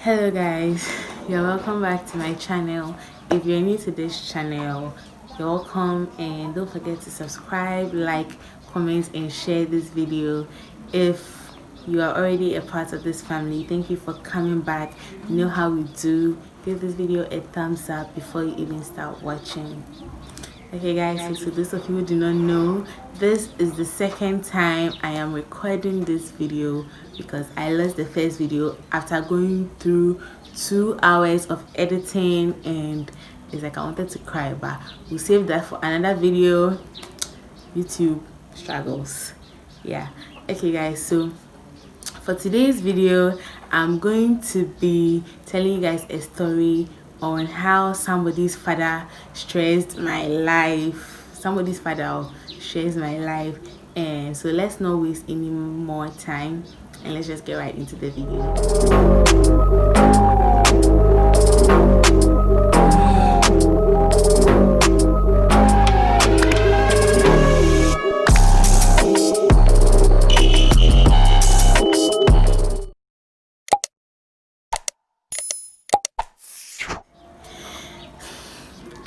Hello guys, you're welcome back to my channel. If you're new to this channel, you're welcome, and don't forget to subscribe, like, comment and share this video. If you are already a part of this family, thank you for coming back. You know how we do. Give this video a thumbs up before you even start watching. Okay guys, so those of you who do not know, this is the second time I am recording this video because I lost the first video after going through 2 hours of editing, and it's like I wanted to cry, but we'll save that for another video. YouTube struggles. Yeah. Okay guys, so for today's video I'm going to be telling you guys a story on how somebody's father stressed my life. And so let's not waste any more time and let's just get right into the video.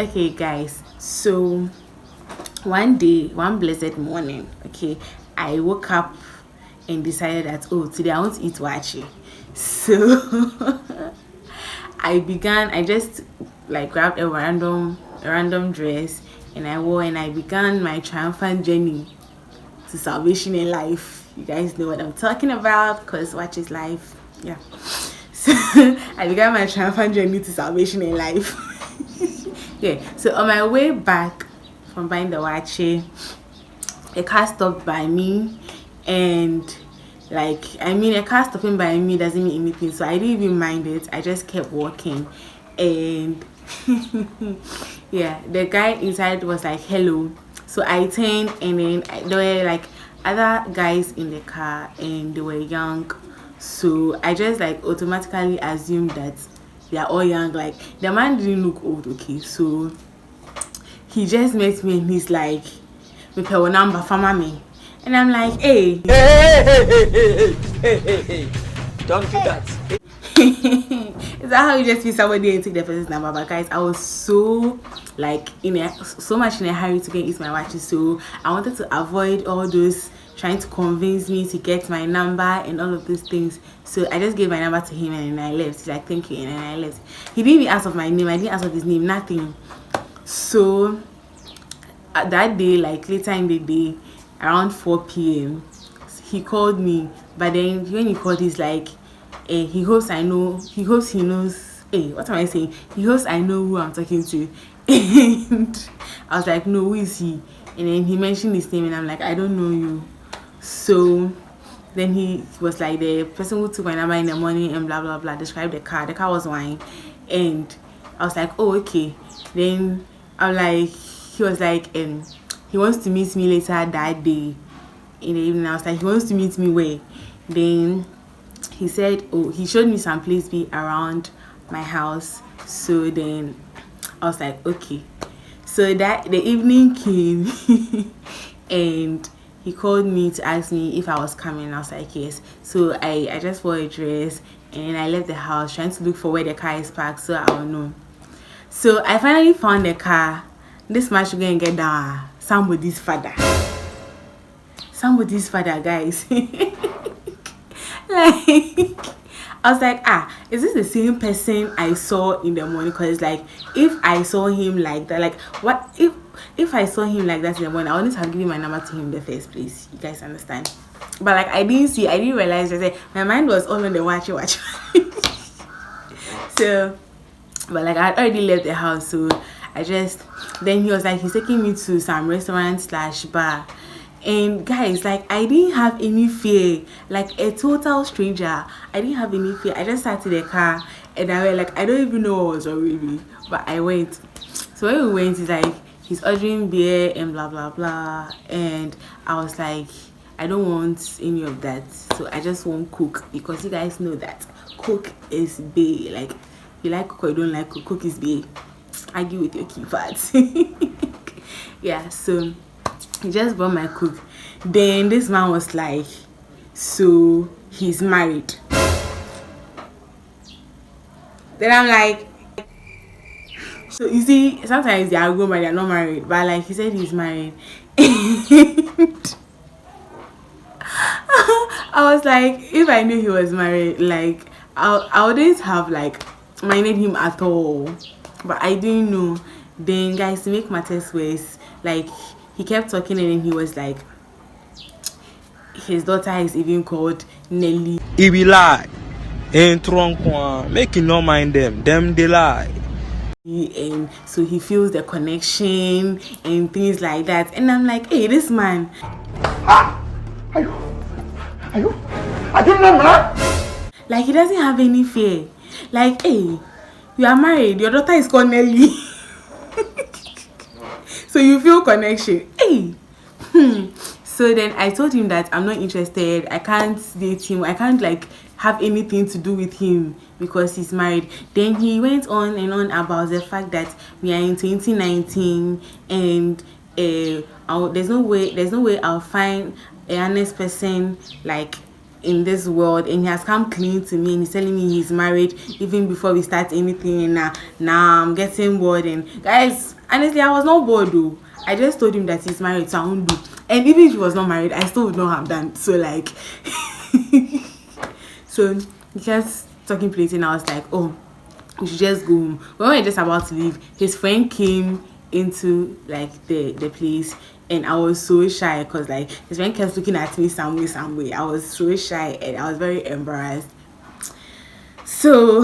Okay guys, so one blessed morning, okay, I woke up and decided that, oh, today I want to eat wachi. So I just like grabbed a random dress and I wore, and I began my triumphant journey to salvation in life. You guys know what I'm talking about because watch is life. Yeah. So I began my triumphant journey to salvation in life. Yeah, so on my way back from buying the wachi, a car stopped by me, and a car stopping by me doesn't mean anything, so I didn't even mind it. I just kept walking, and yeah, the guy inside was like, hello. So I turned, and then there were like other guys in the car, and they were young, so I just like automatically assumed that they are all young. Like, the man didn't look old, okay, so he just met me and he's like, me pay one number for mommy, and I'm like, hey. Don't do that. Is that how you just meet somebody and take the person's number? But guys, I was so like so much in a hurry to get eat my watches, so I wanted to avoid all those trying to convince me to get my number and all of these things. So I just gave my number to him and then I left. He's like, thank you, and then I left. He didn't even ask of my name. I didn't ask of his name, nothing. So that day, like later in the day, around 4 p.m, he called me. But then when he called, he's like, he hopes he knows, what am I saying? He hopes I know who I'm talking to. And I was like, no, who is he? And then he mentioned his name and I'm like, I don't know you. So then he was like, the person who took my number in the morning and blah blah blah, described the car was mine. And I was like, oh, okay. Then I'm like, he was like, he wants to meet me later that day in the evening. I was like, he wants to meet me where? Then he said, oh, he showed me some place be around my house. So then I was like, okay. So that the evening came and he called me to ask me if I was coming. I was like, yes. So I just wore a dress and I left the house trying to look for where the car is parked so I don't know. So I finally found the car. This man should go and get down. Somebody's father, guys. Like, I was like, is this the same person I saw in the morning? Because like, if I saw him like that, like, what if I saw him like that in the morning, I wouldn't have given my number to him in the first place. You guys understand? But like, I didn't realize that my mind was all on the watch. So, but like, I had already left the house, so then he was like, he's taking me to some restaurant/bar. And guys, like, I didn't have any fear, like a total stranger. I didn't have any fear. I just sat in the car and I went like, I don't even know what was already, but I went. So when we went, he's ordering beer and blah blah blah, and I was like, I don't want any of that, so I just want Coke, because you guys know that Coke is bae. Like, you like Coke or you don't like Coke, Coke is bae. Argue with your keypads. Yeah, so he just bought my Coke. Then this man was like, so he's married. Then I'm like, so you see, sometimes they are grown but they're not married. But like he said he's married. I was like, if I knew he was married, like I wouldn't have like minded him at all. But I didn't know. Then guys, to make matters worse, like he kept talking and then he was like, his daughter is even called Nelly. He be lie. Ain't wrong, make you not mind them. Them they lie. And so he feels the connection and things like that. And I'm like, hey, this man. Are you? I don't know, man. Like he doesn't have any fear. Like, hey, you are married, your daughter is called Nelly. So you feel connection. Hey. So then I told him that I'm not interested. I can't date him. I can't like have anything to do with him because he's married. Then he went on and on about the fact that we are in 2019 and there's no way I'll find a honest person like in this world, and he has come clean to me and he's telling me he's married even before we start anything. And now I'm getting bored. And guys, honestly, I was not bored though. I just told him that he's married, so I won't do. And even if he was not married, I still would not have done. So like so he kept talking plenty and I was like, oh, we should just go home. When we were just about to leave, his friend came into like the place and I was so shy because like his friend kept looking at me some way. I was so shy and I was very embarrassed. So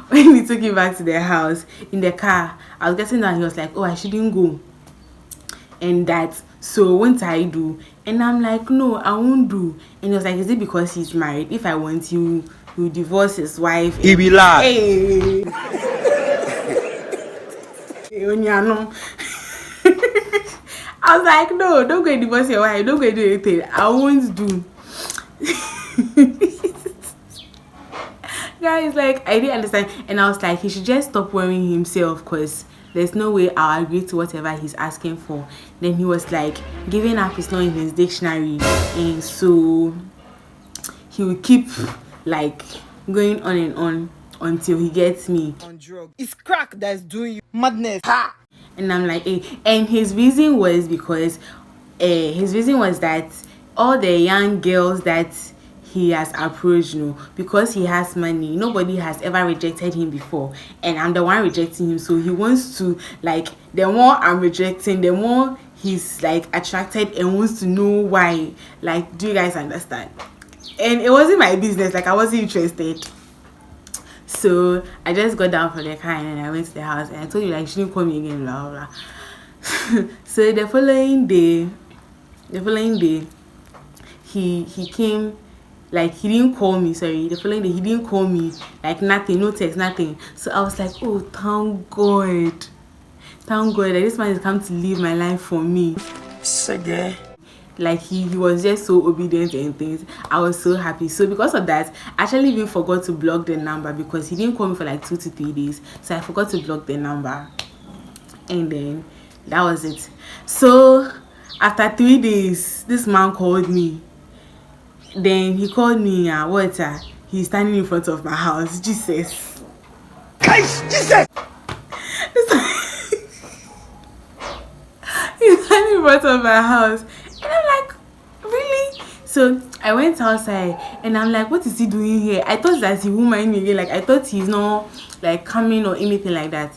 when we took him back to their house in the car, I was getting down. He was like, oh, I shouldn't go. And that, so won't I do? And I'm like, no, I won't do. And he was like, is it because he's married? If I want you divorce his wife. He be lie. Hey. I was like, no, don't go and divorce your wife. Don't go and do anything. I won't do. Guys, like, I didn't understand. And I was like, he should just stop worrying himself because there's no way I'll agree to whatever he's asking for. Then he was like, giving up is not in his dictionary. And so he will keep like going on and on until he gets me. On drug. It's crack that's doing you madness. Ha! And I'm like, hey. And his reason was because that all the young girls that he has approached, because he has money, nobody has ever rejected him before, and I'm the one rejecting him. So he wants to, like, the more I'm rejecting, the more he's like attracted and wants to know why. Like, do you guys understand? And it wasn't my business. Like, I wasn't interested. So I just got down from the car and I went to the house and I told you like she didn't call me again, blah blah blah. So the following day he came. Like, he didn't call me, sorry. The following day, he didn't call me. Like, nothing, no text, nothing. So I was like, oh, thank God. Thank God that this man has come to live my life for me. Like, he was just so obedient and things. I was so happy. So because of that, I actually even forgot to block the number because he didn't call me for like 2 to 3 days. So I forgot to block the number. And then, that was it. So, after 3 days, this man called me. Then he called me, he's standing in front of my house. Jesus. Guys, Jesus! He's standing in front of my house. And I'm like, really? So I went outside and I'm like, what is he doing here? I thought that he won't mind me again. Like, I thought he's not like coming or anything like that.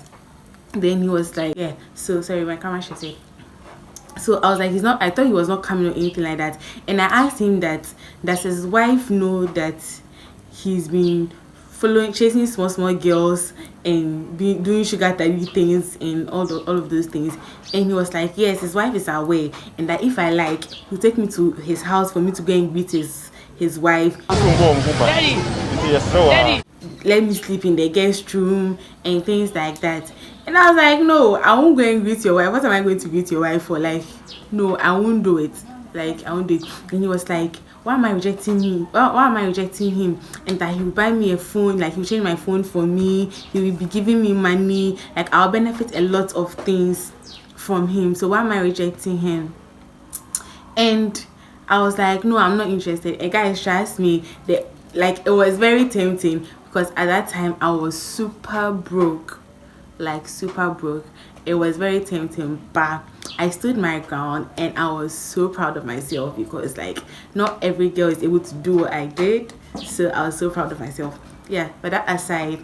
Then he was like, yeah. So sorry, my camera should say. So I was like, I thought he was not coming or anything like that. And I asked him that, does his wife know that he's been chasing small girls and doing sugar daddy things and all of those things? And he was like, yes, his wife is aware, and that if I like, he'll take me to his house for me to go and greet his wife. Daddy! Daddy! Let me sleep in the guest room and things like that. And I was like, no, I won't go and greet your wife. What am I going to greet your wife for? Like, no, I won't do it. Like, I won't do it. And he was like, why am I rejecting him? Why am I rejecting him? And that he will buy me a phone. Like, he will change my phone for me. He will be giving me money. Like, I'll benefit a lot of things from him. So why am I rejecting him? And I was like, no, I'm not interested. And guys, trust me, it was very tempting because at that time I was super broke, like super broke. It was very tempting, but I stood my ground and I was so proud of myself because like not every girl is able to do what I did. So I was so proud of myself. Yeah, but that aside,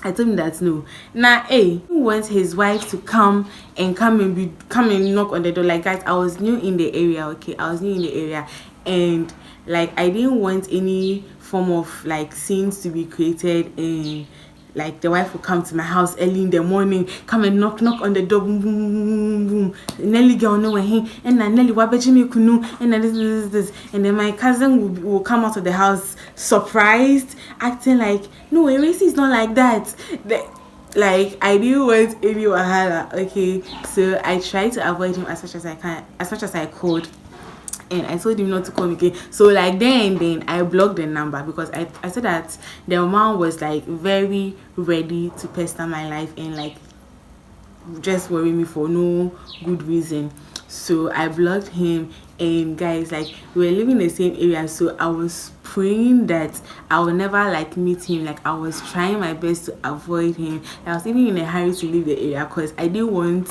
I told him that no. Now, he wants his wife to come and knock on the door. Like, guys, I was new in the area, okay? I was new in the area, and like I didn't want any form of like scenes to be created, and like the wife would come to my house early in the morning, come and knock on the door, boom boom boom boom. Nelly girl no way, and then Nelly wabejimi kunu, and then this, and then my cousin will come out of the house surprised, acting like no, Eresi is not like that. Like I didn't want any wahala, okay? So I tried to avoid him as much as I could. And I told him not to call me again. So like then I blocked the number because I said that the man was like very ready to pester my life and like just worry me for no good reason. So I blocked him, and guys, like we were living in the same area, so I was praying that I will never like meet him. Like I was trying my best to avoid him. I was even in a hurry to leave the area because I didn't want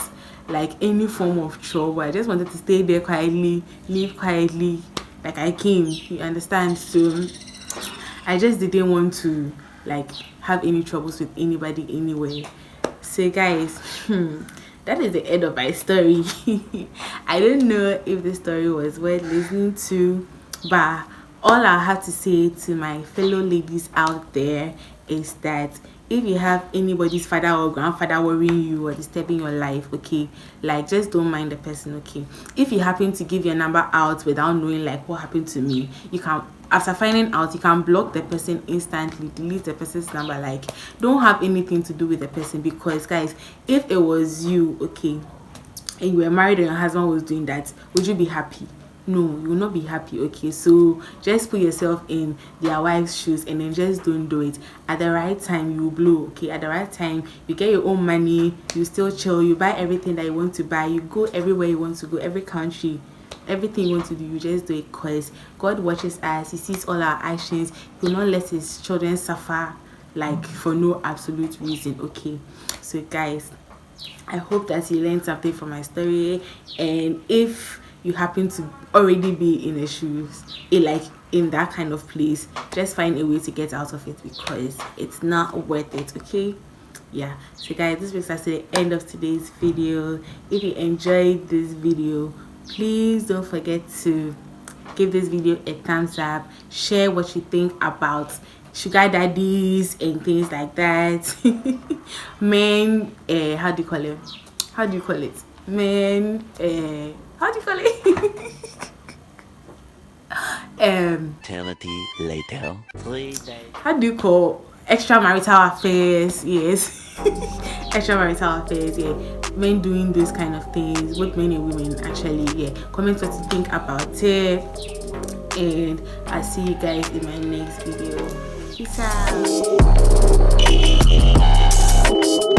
like any form of trouble. I just wanted to stay there quietly, live quietly, like I came, you understand? So I just didn't want to like have any troubles with anybody anyway. So guys, that is the end of my story. I don't know if the story was worth listening to, but all I have to say to my fellow ladies out there is that if you have anybody's father or grandfather worrying you or disturbing your life, okay, like just don't mind the person, okay? If you happen to give your number out without knowing like what happened to me, you can, after finding out, you can block the person instantly, delete the person's number. Like don't have anything to do with the person, because guys, if it was you, okay, and you were married and your husband was doing that, would you be happy? No, you will not be happy, okay? So just put yourself in their wife's shoes and then just don't do it. At the right time, you blow, okay? At the right time, you get your own money, you still chill, you buy everything that you want to buy, you go everywhere you want to go, every country, everything you want to do, you just do it, because God watches us, he sees all our actions. He will not let his children suffer like for no absolute reason, okay? So guys, I hope that you learned something from my story, and if you happen to already be in the shoes, like in that kind of place, just find a way to get out of it, because it's not worth it, okay? Yeah, so guys, this brings us to the end of today's video. If you enjoyed this video, please don't forget to give this video a thumbs up, share what you think about sugar daddies and things like that. Men, how do you call it? Men, how do you call it? Eternity later. 3 days. How do you call extramarital affairs? Yes. Extramarital affairs, yeah. Men doing those kind of things, both men and women actually, yeah. Comment what you think about it, and I'll see you guys in my next video. Peace out.